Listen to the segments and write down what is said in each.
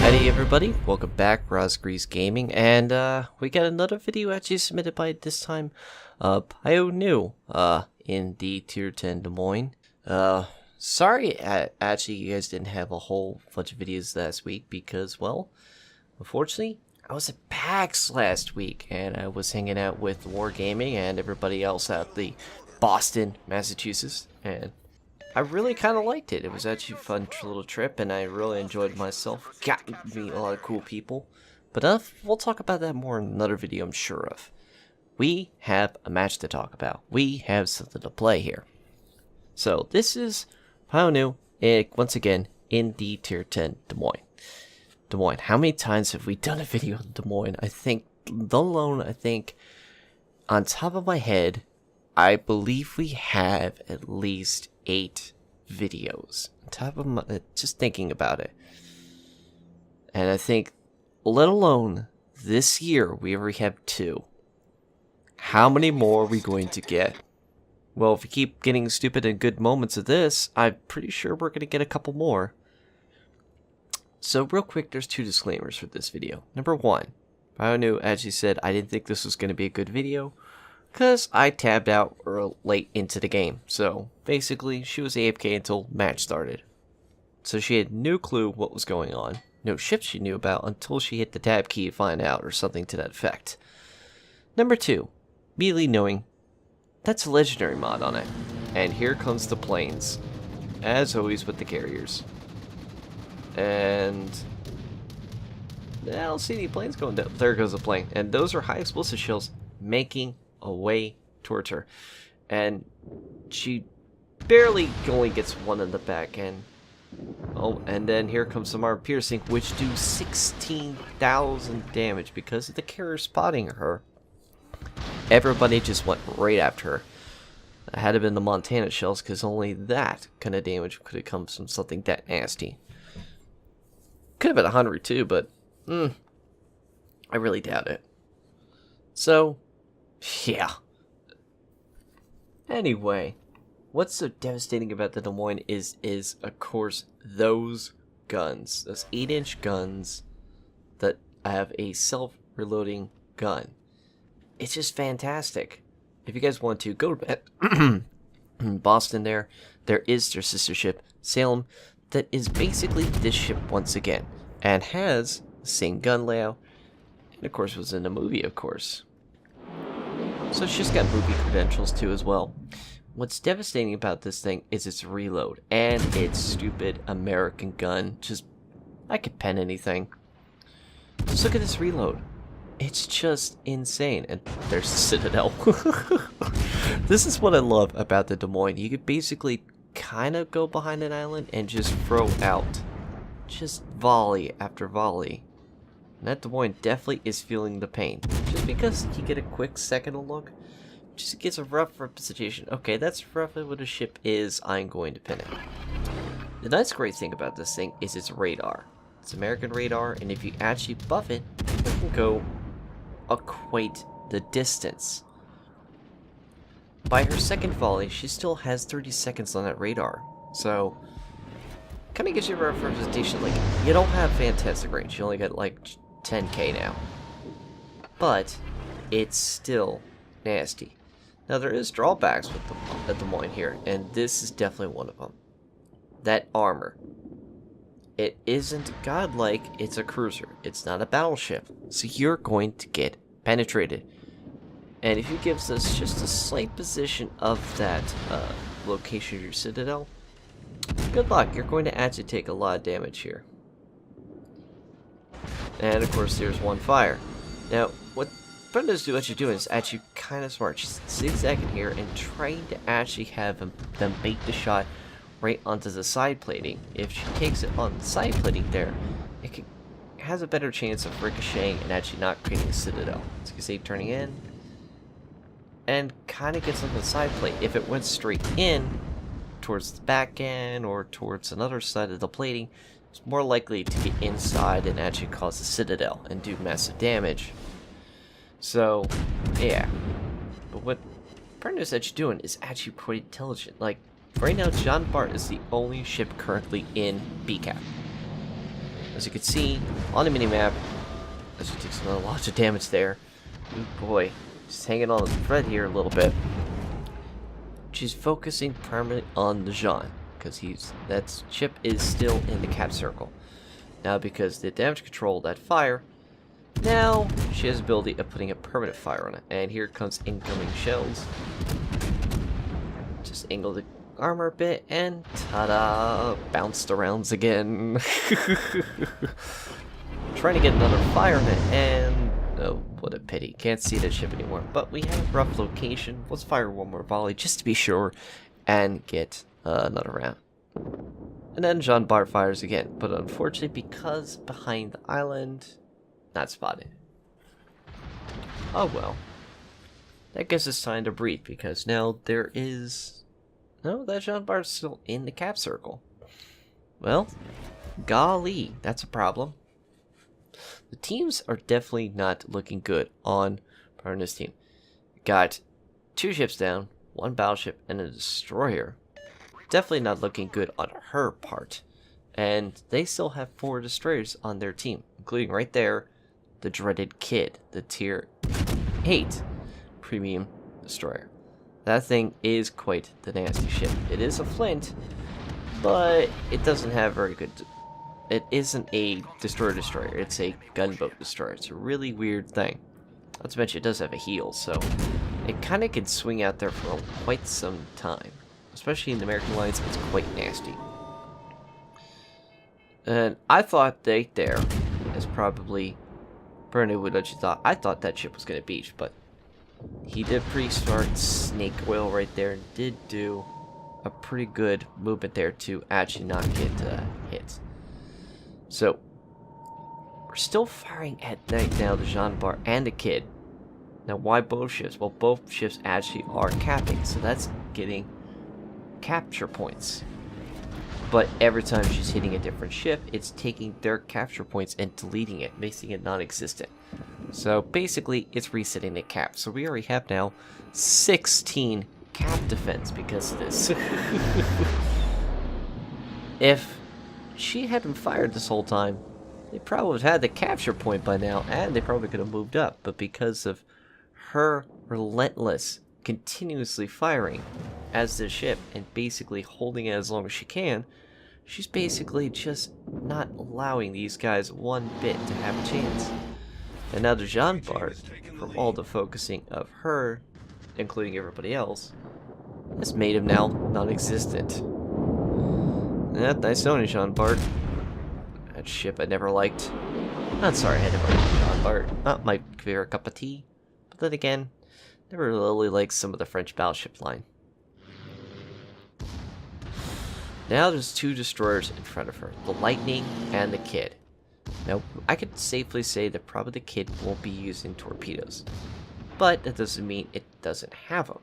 Howdy everybody, welcome back, Rosgrease Gaming, and we got another video actually submitted by this time Pyonew in the Tier 10 Des Moines. Sorry actually you guys didn't have a whole bunch of videos last week because, well, unfortunately I was at PAX last week and I was hanging out with Wargaming and everybody else at the Boston, Massachusetts, and I really kind of liked it. It was actually a fun little trip, and I really enjoyed myself. Got to meet a lot of cool people. But we'll talk about that more in another video, I'm sure of. We have a match to talk about. We have something to play here. So this is Pyonew, once again, in the Tier 10 Des Moines. Des Moines. How many times have we done a video on Des Moines? I think, on top of my head, I believe we have at least 8 videos. On top of my, just thinking about it. And I think, let alone this year, we already have 2. How many more are we going to get? Well, if we keep getting stupid and good moments of this, I'm pretty sure we're going to get a couple more. So real quick, there's 2 disclaimers for this video. Number 1, Pyonew actually said I didn't think this was going to be a good video, because I tabbed out late into the game. So basically, she was AFK until match started. So she had no clue what was going on. No ships she knew about until she hit the tab key to find out, or something to that effect. Number 2, immediately knowing that's a legendary mod on it. And here comes the planes. As always with the carriers. And I don't see any planes going down. There goes the plane. And those are high explosive shells making away towards her, and she barely only gets one in the back end. Oh, and then here comes some armor piercing, which do 16,000 damage because of the carrier spotting her. Everybody just went right after her. It had to have been the Montana shells, because only that kind of damage could have come from something that nasty. Could have been 100 too, but I really doubt it. So yeah. Anyway, what's so devastating about the Des Moines is of course those guns, those 8-inch guns that have a self-reloading gun. It's just fantastic. If you guys want to go to Boston, there is their sister ship Salem that is basically this ship once again and has the same gun layout, and of course was in the movie, of course. So she's got movie credentials too as well. What's devastating about this thing is its reload and its stupid American gun. Just, I could pen anything. Just look at this reload. It's just insane. And there's the Citadel. This is what I love about the Des Moines. You could basically kind of go behind an island and just throw out just volley after volley. And that Des Moines definitely is feeling the pain. Just because you get a quick second look, just gets a rough representation. Okay, that's roughly what a ship is. I'm going to pin it. The nice great thing about this thing is its radar. It's American radar, and if you actually buff it, it can go equate the distance. By her second volley, she still has 30 seconds on that radar. So, kind of gives you a rough representation. Like, you don't have fantastic range. You only got like 10k now, but it's still nasty. Now there is drawbacks with the Des Moines here, and this is definitely one of them. That armor. It isn't godlike, it's a cruiser. It's not a battleship, so you're going to get penetrated. And if you give us just a slight position of that location of your Citadel, good luck, you're going to actually take a lot of damage here. And of course there's one fire. Now what Brenda's actually doing is actually kind of smart. She's zigzagging here and trying to actually have them bait the shot right onto the side plating. If she takes it on the side plating there, it has a better chance of ricocheting and actually not creating a Citadel. So you can see turning in and kind of gets on the side plate. If it went straight in towards the back end or towards another side of the plating, it's more likely to get inside and actually cause a Citadel and do massive damage. So, yeah. But what Pernod's actually doing is actually quite intelligent. Like, right now, John Bart is the only ship currently in BCAP. As you can see on the minimap, as she takes a lot of damage there. Oh boy, she's hanging on the thread here a little bit. She's focusing primarily on the Jean, because that ship is still in the cap circle. Now, because the damage control that fire, now she has the ability of putting a permanent fire on it. And here comes incoming shells. Just angle the armor a bit, and ta-da! Bounced around again. Trying to get another fire on it, and oh, what a pity. Can't see that ship anymore. But we have a rough location. Let's fire one more volley just to be sure, and get another round. And then Jean Bart fires again, but unfortunately, because behind the island, not spotted. Oh well. That gives us time to breathe, because now there is... No, that Jean Bart's still in the cap circle. Well, golly, that's a problem. The teams are definitely not looking good on Pyonew team. Got 2 ships down, 1 battleship, and a destroyer. Definitely not looking good on her part. And they still have 4 destroyers on their team, including right there, the dreaded Kid, the tier 8 premium destroyer. That thing is quite the nasty ship. It is a flint, but it doesn't have very good... It isn't a destroyer, it's a gunboat destroyer. It's a really weird thing. Not to mention it does have a heel, so it kind of can swing out there for quite some time. Especially in the American lines, it's quite nasty. And I thought right there is probably Pyonew would let you thought. I thought that ship was going to beach, but he did pretty smart snake oil right there and did do a pretty good movement there to actually not get hit. So, we're still firing at night now, the Jean Bart and the Kid. Now, why both ships? Well, both ships actually are capping, so that's getting capture points. But every time she's hitting a different ship, it's taking their capture points and deleting it, making it non-existent. So, basically, it's resetting the cap. So, we already have now 16 cap defense because of this. If she hadn't fired this whole time, they probably would have had the capture point by now, and they probably could have moved up. But because of her relentless, continuously firing as the ship and basically holding it as long as she can, she's basically just not allowing these guys one bit to have a chance. And now the Jean Bart, from all the focusing of her, including everybody else, has made him now non-existent. Yeah, nice knowing Jean Bart. That ship I never liked. Not sorry, I never liked Jean Bart. Not my favorite cup of tea. But then again, never really liked some of the French battleship line. Now there's 2 destroyers in front of her, the Lightning and the Kid. Now, I could safely say that probably the Kid won't be using torpedoes. But that doesn't mean it doesn't have them.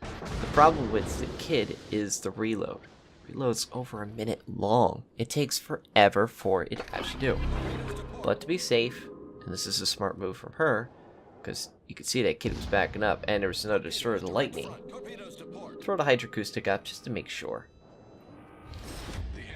The problem with the Kid is the reload. Reload's over a minute long. It takes forever for it to actually do. But to be safe, and this is a smart move from her, because you could see that Kid was backing up, and there was another destroyer, the Lightning. Throw the hydroacoustic up just to make sure.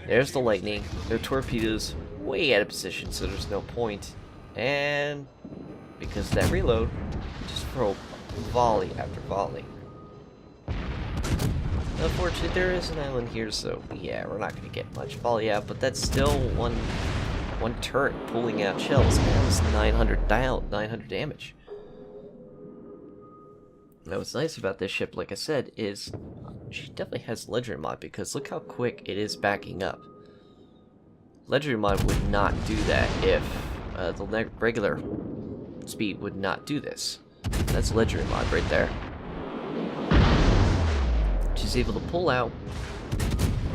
There's the Lightning. Their torpedoes way out of position, so there's no point. And because of that reload, just throw volley after volley. Unfortunately, there is an island here, so yeah, we're not going to get much volley out, but that's still one turret pulling out shells. That was 900 damage. Now, what's nice about this ship, like I said, is she definitely has Legendary Mod, because look how quick it is backing up. Legendary Mod would not do that if the regular speed would not do this. That's Legendary Mod right there. She's able to pull out,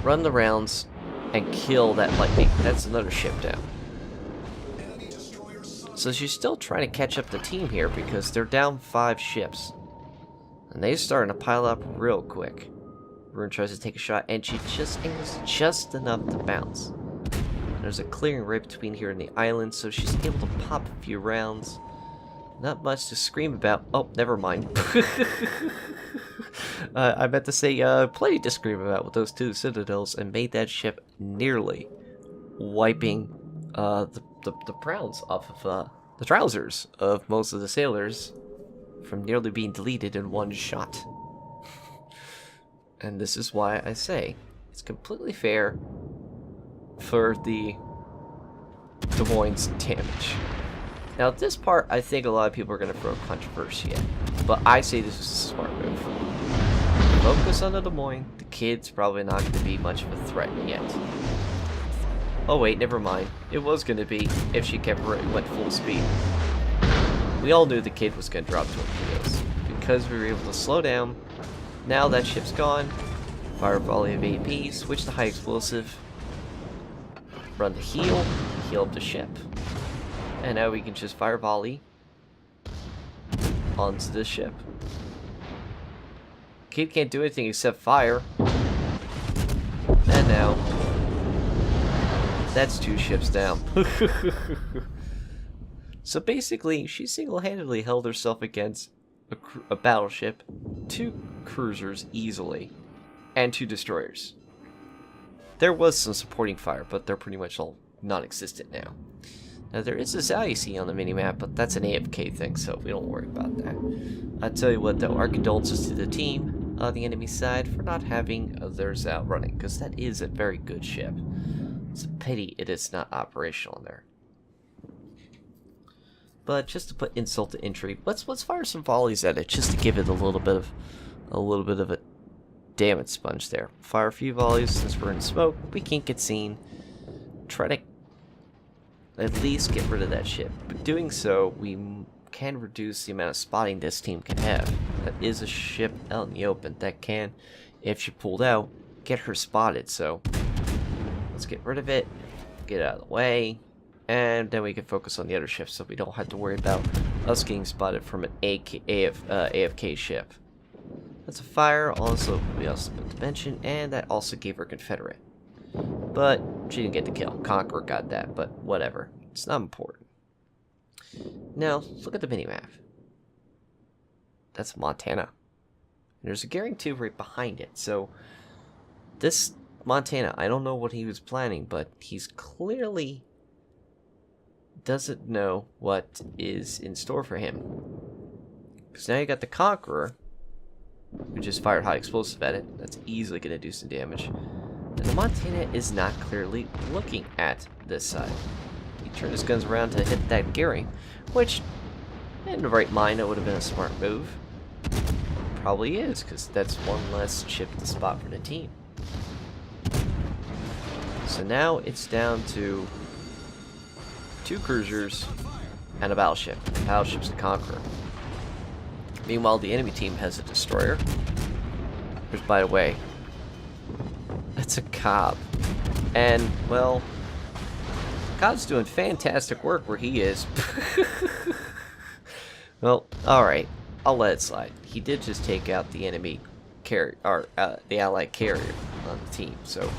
run the rounds, and kill that Lightning. That's another ship down. So she's still trying to catch up the team here because they're down 5 ships. And they're starting to pile up real quick. Rune tries to take a shot, and she just angles just enough to bounce. There's a clearing right between here and the island, so she's able to pop a few rounds. Not much to scream about. Oh, never mind. I meant to say plenty to scream about with those 2 citadels, and made that ship nearly wiping the browns off of the trousers of most of the sailors from nearly being deleted in one shot. And this is why I say it's completely fair for the Des Moines damage. Now, this part, I think a lot of people are going to throw controversy at, but I say this is a smart move. Focus on the Des Moines. The kid's probably not going to be much of a threat yet. Oh wait, never mind. It was going to be if she went full speed. We all knew the kid was going to drop torpedoes because we were able to slow down. Now that ship's gone, fire a volley of AP, switch to high explosive, run the heal up the ship, and now we can just fire volley onto the ship. Kid can't do anything except fire, and now that's 2 ships down. So basically, she single-handedly held herself against a battleship, 2 cruisers easily, and 2 destroyers. There was some supporting fire, but they're pretty much all non-existent now. Now there is a Zalyasi on the minimap, but that's an AFK thing, so we don't worry about that. I tell you what though, our condolences to the team on the enemy side for not having theirs out running, because that is a very good ship. It's a pity it is not operational there. But just to put insult to injury, let's fire some volleys at it just to give it a little bit of a damage sponge there. Fire a few volleys since we're in smoke. We can't get seen. Try to at least get rid of that ship. But doing so, we can reduce the amount of spotting this team can have. That is a ship out in the open that can, if she pulled out, get her spotted. So let's get rid of it, get it out of the way, and then we can focus on the other ships so we don't have to worry about us getting spotted from an AFK ship. That's a fire, also we also put to mention, and that also gave her Confederate. But she didn't get the kill. Conqueror got that, but whatever. It's not important. Now, look at the minimap. That's Montana. And there's a Gearing 2 right behind it. So, this Montana, I don't know what he was planning, but he's clearly doesn't know what is in store for him. Because now you got the Conqueror, who just fired high explosive at it. That's easily going to do some damage. And the Montana is not clearly looking at this side. He turned his guns around to hit that Gearing, which, in the right mind, that would have been a smart move. Probably is, because that's one less ship to spot for the team. So now it's down to 2 cruisers and a battleship. The battleship's the Conqueror. Meanwhile, the enemy team has a destroyer. Which, by the way, that's a Cobb. And, well, Cobb's doing fantastic work where he is. Well, alright. I'll let it slide. He did just take out the enemy carrier, or the allied carrier on the team. So,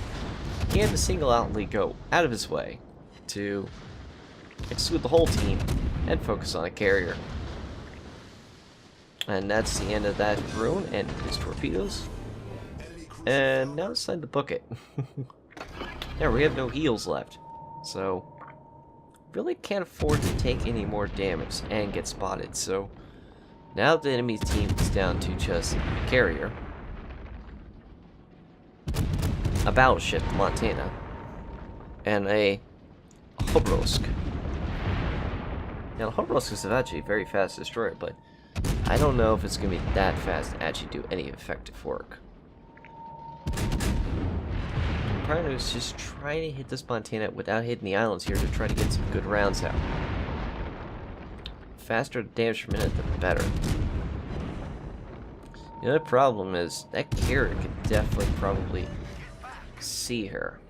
he had to single-outly go out of his way to exclude the whole team and focus on a carrier. And that's the end of that drone and his torpedoes. And now it's time to book it. Yeah, we have no heals left. So, really can't afford to take any more damage and get spotted. So, now the enemy team is down to just a carrier, a battleship, Montana, and a Hobrosk. Now, the Hobrosk is actually a very fast destroyer, but I don't know if it's going to be that fast to actually do any effective work. Pyonew is just trying to hit this Montana without hitting the islands here to try to get some good rounds out. Faster damage per minute, the better. The other problem is that carrier could definitely probably see her.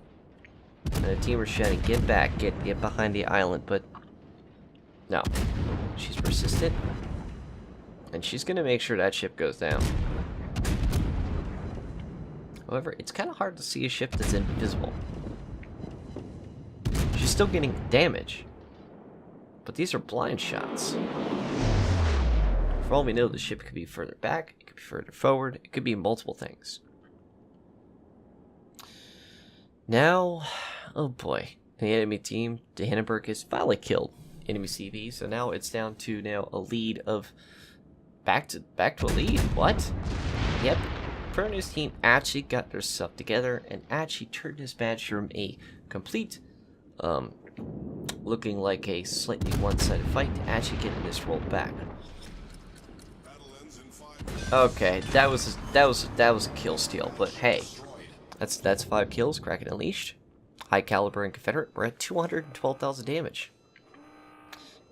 And the team are shouting, get back, get behind the island, but no. She's persistent. And she's going to make sure that ship goes down. However, it's kind of hard to see a ship that's invisible. She's still getting damage. But these are blind shots. For all we know, the ship could be further back, it could be further forward, it could be multiple things. Now, oh boy. The enemy team, the Hindenburg, is finally killed enemy CV, so now it's down to a lead of back to a lead. What? Yep. Pyonew's team actually got their stuff together and actually turned this match from a complete looking like a slightly one-sided fight to actually getting this rolled back. Okay, that was a kill steal, but hey, that's 5 kills. Kraken Unleashed, High Caliber and Confederate. We're at 212,000 damage,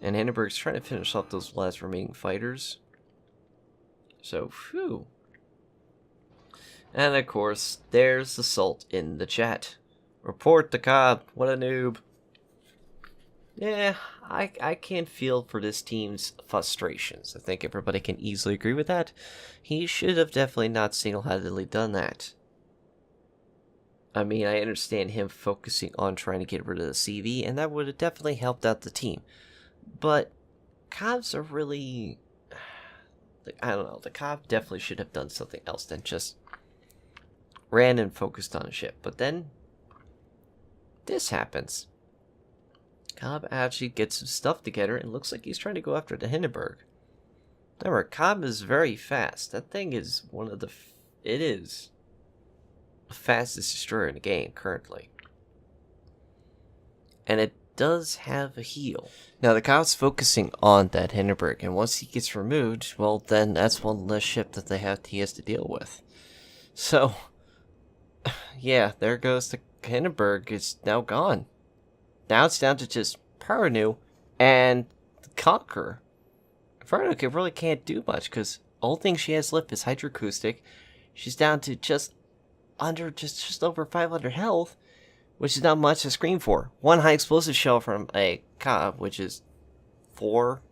and Hindenburg's trying to finish off those last remaining fighters. So, phew. And of course, there's the Salt in the chat. Report the Cobb. What a noob. Yeah, I can feel for this team's frustrations. I think everybody can easily agree with that. He should have definitely not single-handedly done that. I mean, I understand him focusing on trying to get rid of the CV, and that would have definitely helped out the team. But Cobbs are really... I don't know, the Cobb definitely should have done something else than just ran and focused on a ship. But then, this happens. Cobb actually gets some stuff together and looks like he's trying to go after the Hindenburg. Remember, Cobb is very fast. That thing is one of the... It is the fastest destroyer in the game currently. And it does have a heal. Now, the Cobb's focusing on that Hindenburg, and once he gets removed, well, then that's one less ship that he has to deal with. So, yeah, there goes the Hindenburg. It's now gone. Now it's down to just Pyonew and the Conqueror. Pyonew really can't do much, because all thing she has left is Hydroacoustic. She's down to just over 500 health, which is not much to scream for. One high explosive shell from a Cobb, which is 4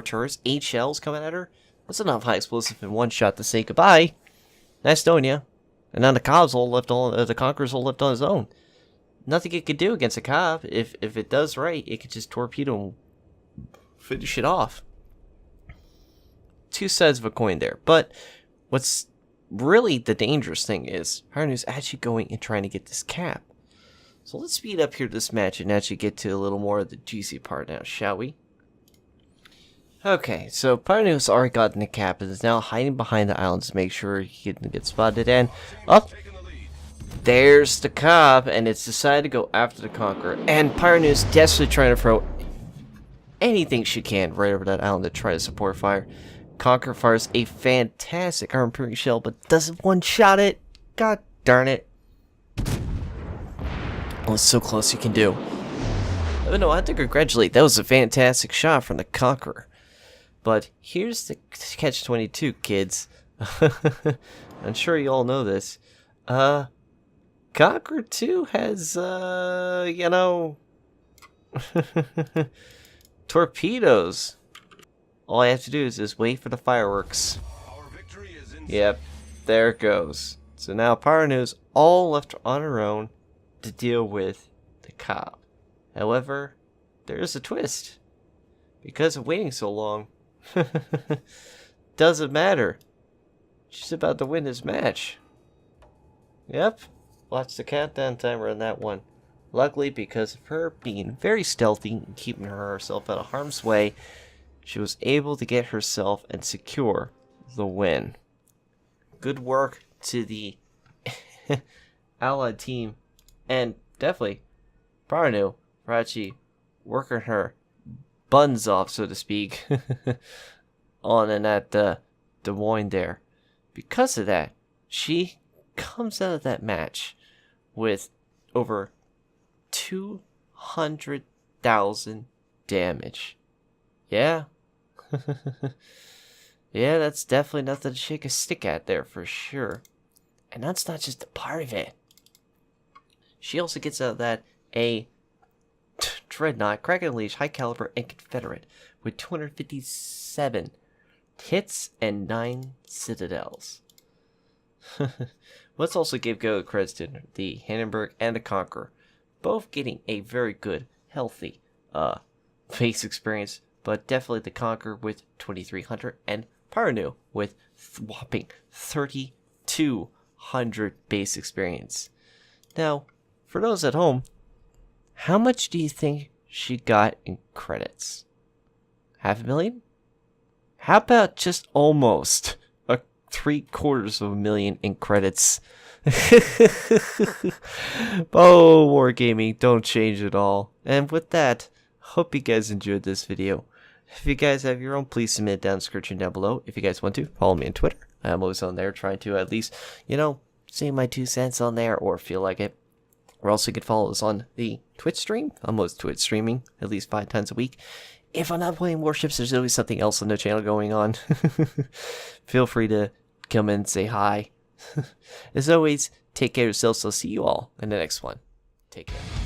turrets, 8 shells coming at her. That's enough high explosive in one shot to say goodbye. Nice knowing ya. And now the the Conqueror's all left on his own. Nothing it could do against a Cobb. If it does right, it could just torpedo and finish it off. Two sides of a coin there. But what's really the dangerous thing is Pyonew's actually going and trying to get this cap. So let's speed up here this match and actually get to a little more of the juicy part now, shall we? Okay, so Pyonew's already gotten the cap and is now hiding behind the islands to make sure he can get spotted. And up, there's the Cobb, and it's decided to go after the Conqueror. And Pyonew's desperately trying to throw anything she can right over that island to try to support fire. Conqueror fires a fantastic armor piercing shell, but doesn't one-shot it. God darn it. Oh, it's so close you can do. Oh, no, I have to congratulate. That was a fantastic shot from the Conqueror. But here's the catch-22, kids. I'm sure you all know this. Conqueror 2 has, torpedoes. All I have to do is just wait for the fireworks. Yep, there it goes. So now Pyonew's all left on her own to deal with the Cobb. However, there's a twist. Because of waiting so long, doesn't matter. She's about to win this match. Yep, watch the countdown timer on that one. Luckily, because of her being very stealthy and keeping herself out of harm's way, she was able to get herself and secure the win. Good work to the Allied team, and definitely Pyonew for actually working her buns off, so to speak, on and at Des Moines there. Because of that, she comes out of that match with over 200,000 damage. Yeah. Yeah, that's definitely nothing to shake a stick at there for sure. And that's not just a part of it. She also gets out of that a Dreadnought, Kraken Unleashed, High Caliber, and Confederate with 257 hits and 9 citadels. Let's also give go credits to the Hindenburg and the Conqueror, both getting a very good, healthy base experience, but definitely the Conqueror with 2,300 and Pyonew with whopping 3,200 base experience. Now, for those at home, How much do you think she got in credits? 500,000? How about just almost a 750,000 in credits? Oh, Wargaming, don't change it all. And with that, hope you guys enjoyed this video. If you guys have your own, please submit it down in the description down below. If you guys want to, follow me on Twitter. I'm always on there trying to at least, say my 2 cents on there or feel like it. Or also you can follow us on the Twitch stream. I'm always Twitch streaming at least 5 times a week. If I'm not playing Warships, there's always something else on the channel going on. Feel free to come in and say hi. As always, take care of yourselves. I'll see you all in the next one. Take care.